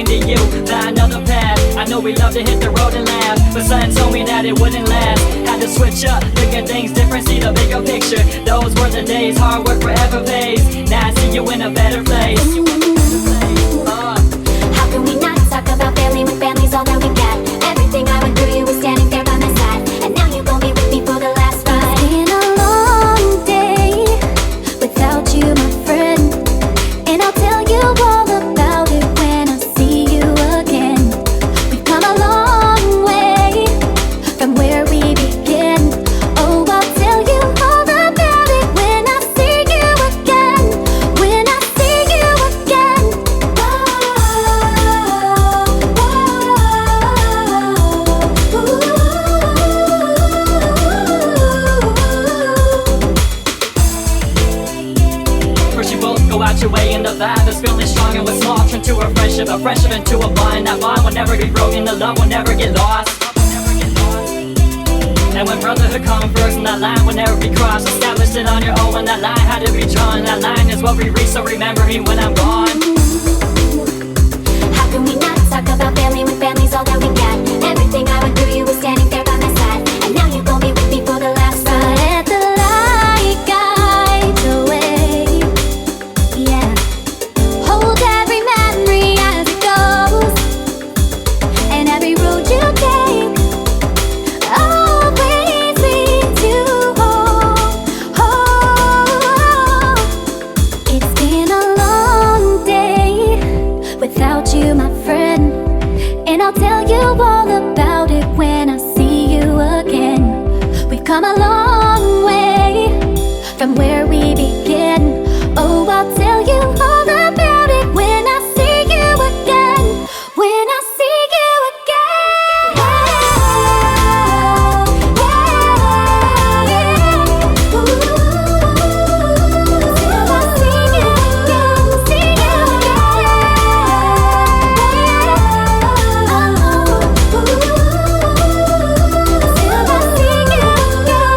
talking to you about another path. I know we love to hit the road and laugh, but something told me that it wouldn't last. Had to switch up, look at things different, see the bigger picture. Those were the days, hard work forever pays. Now I see you in a better place. How can we not talk about family when family's all that we got? Everything I went through, you were standing there by my side, and now you gon' be with me for the last ride. It's been a long day without you, my friend, and I'll tell you all about it when I see you again. We've come a long way from where we began. Oh, I'll tell you all about it when I see you again. When I see you again. First you both go out your way and the vibe is feeling strong, and what's small turn to a friendship into a bond. That bond will never be broken, the love will never get lost. And when brotherhood comes first, and that line will never be crossed. Established it on your own, and that line had to be drawn. That line is what we reach, so remember me when I'm gone. How can we not talk about family when family's all that we got? Everything I went through, you were standing there by my side, and now you gon' be with me for the last ride. Let the light guide the way, yeah. Hold every memory as it goes, and every road you take always leads you home. It's been a long day without you, my friend, and I'll tell you all about it when I see you again. We've come a long way from where we began. Oh, I'll tell you all about it when I see you again. When I see you again. Till I see you again, see you again. Till I see you again.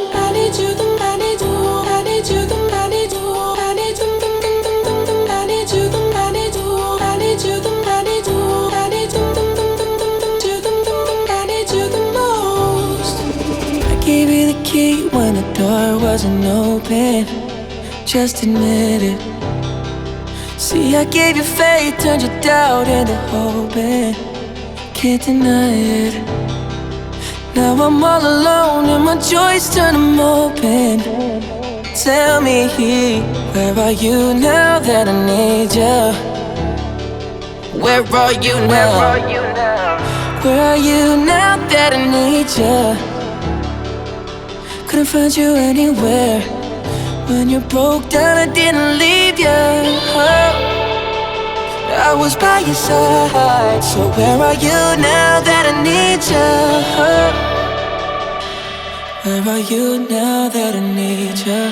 I need you, I need you, I need you, I need you, I need you, I need you, I need you, I need you, I need you, I need you, I need you the most. I gave you the key when the door wasn't open. Just admit it. See, I gave you faith, turned your doubt into hope, and can't deny it. Now I'm all alone and my joys turn them open. Tell me, where are you now that I need you? Where are you now? Where are you now that I need you? Couldn't find you anywhere. When you broke down, I didn't leave you. I was by your side. So where are you now that I need you? Where are you now that I need you?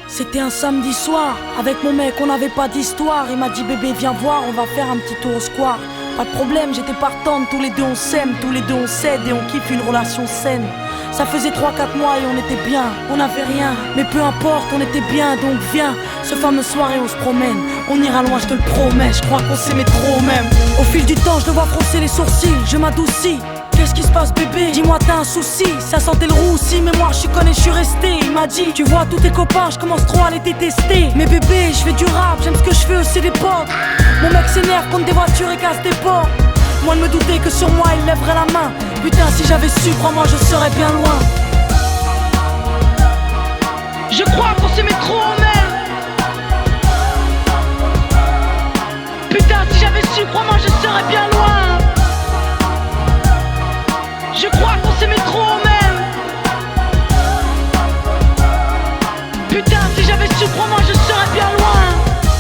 C'était un samedi soir, avec mon mec on n'avait pas d'histoire. Il m'a dit bébé viens voir, on va faire un petit tour au square. Pas de problème, j'étais partante, tous les deux on s'aime, tous les deux on cède et on kiffe une relation saine. Ça faisait 3-4 mois et on était bien, on n'avait rien, mais peu importe, on était bien, donc viens. Ce fameux soir et on se promène, on ira loin, je te le promets, je crois qu'on s'aimait trop même. Au fil du temps, je le vois froncer les sourcils, je m'adoucis. Qu'est-ce qui se passe bébé? Dis-moi t'as un souci. Ça sentait le roussi mais moi je connais, je suis resté. Il m'a dit tu vois tous tes copains, je commence trop à les détester. Mais bébé je fais du rap, j'aime ce que je fais aussi des potes. Mon mec s'énerve contre des voitures et casse des portes. Moi de me douter que sur moi il lèverait la main. Putain si j'avais su, crois-moi je serais bien loin. Je crois qu'on s'aimait trop même. Putain si j'avais su, crois-moi je serais bien loin. Je crois qu'on s'aimait trop même. Putain si j'avais su, crois-moi je serais bien loin.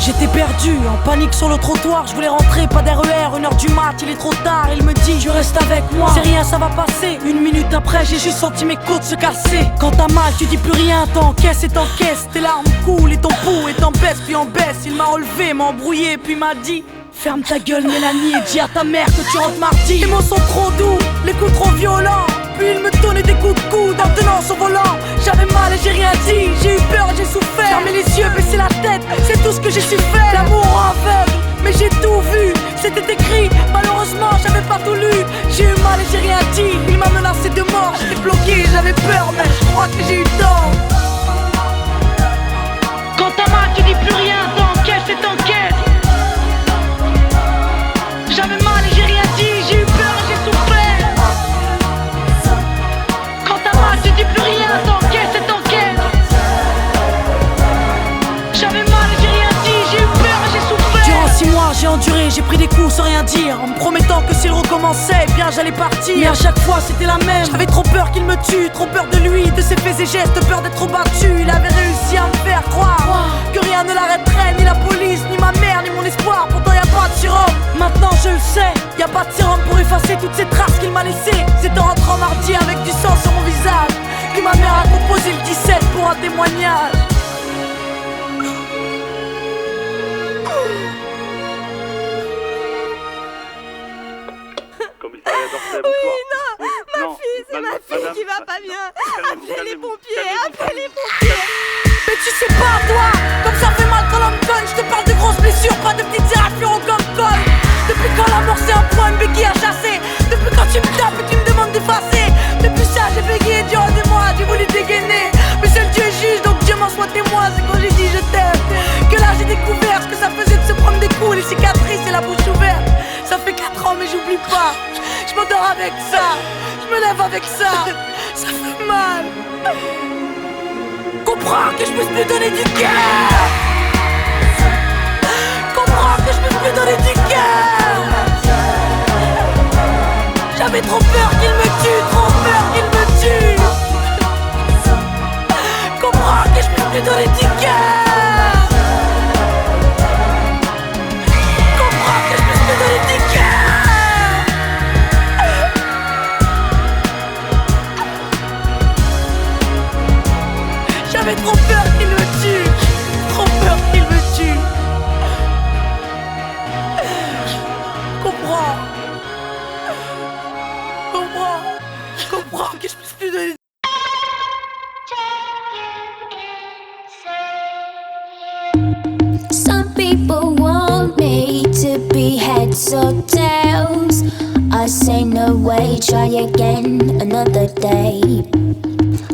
J'étais perdu, en panique sur le trottoir. Je voulais rentrer, pas d'RER, 1h du mat, il est trop tard. Il me dit, tu restes avec moi, c'est rien, ça va passer. Une minute après, j'ai juste senti mes côtes se casser. Quand t'as mal, tu dis plus rien, t'encaisses et t'encaisses. Tes larmes coulent et ton pouls est en baisse puis en baisse. Il m'a relevé, m'a embrouillé puis m'a dit, ferme ta gueule Mélanie et dis à ta mère que tu rentres mardi. Les mots sont trop doux, les coups trop violents. Puis il me donnait des coups de coude en tenant son volant. J'avais mal et j'ai rien dit, j'ai eu peur et j'ai souffert. Fermer les yeux, baisser la tête, c'est tout ce que j'ai su faire. L'amour aveugle, mais j'ai tout vu. C'était écrit, malheureusement j'avais pas tout lu. J'ai eu mal et j'ai rien dit, il m'a menacé de mort. J'étais bloqué, j'avais peur mais je crois que j'ai eu tort. Quand t'as mal tu dis plus rien, t'encaisses et t'encaisses. J'avais mal et j'ai rien dit, j'ai eu peur et j'ai souffert. Quand t'as mal tu dis plus rien, t'encaisses et t'encaisses. J'avais mal et j'ai rien dit, j'ai eu peur et j'ai souffert. Durant 6 mois j'ai enduré, j'ai pris des coups sans rien dire, en me promettant que s'il recommençait, eh bien j'allais partir. Mais à chaque fois c'était la même, j'avais trop peur qu'il me tue, trop peur de lui, de ses faits et gestes, peur d'être battu. Il avait réussi à me faire croire que rien ne l'arrêterait, ni la police, ni ma mère, ni mon espoir. Pourtant y a pas de sérum, maintenant je le sais. Y a pas de sérum pour effacer toutes ces traces qu'il m'a laissées. C'est en rentrant mardi avec du sang sur mon visage que ma mère a composé le 17 pour un témoignage. Oui, non, ma fille, c'est ma fille qui va pas bien. Appelez les pompiers, appelez les pompiers. Mais tu sais pas toi, comme ça fait mal quand l'on me donne. Je te parle de grosses blessures, pas de petites éraflures au gomme-colle. Depuis quand la mort c'est un point, une béquille à chasser. Depuis quand tu me tapes et tu me demandes d'effacer. Depuis ça j'ai bégayé durant des mois, j'ai voulu dégainer. Mais seul Dieu juge, donc Dieu m'en soit témoin. C'est quand j'ai dit je t'aime que là j'ai découvert ce que ça faisait de se prendre des coups, les cicatrices et la bouche ouverte. Ça fait 4 ans mais j'oublie pas. Je m'endors avec ça, je me lève avec ça. Ça fait mal. Comprends que je puisse plus donner du cœur. Comprends que je puisse plus donner du cœur. J'avais trop peur qu'il me tue, trop peur qu'il me tue. Comprends que je puisse plus donner du cœur. Comprends que je puisse plus donner du cœur. J'avais trop peur qu'il me tue, trop peur qu'il me tue. Comprends, comprends que je puisse plus donner. Some people want me to be heads or tails. I say no way, try again another day.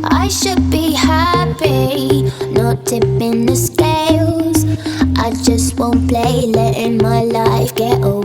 I should be happy, not tipping the scales. I just won't play, letting my life get away.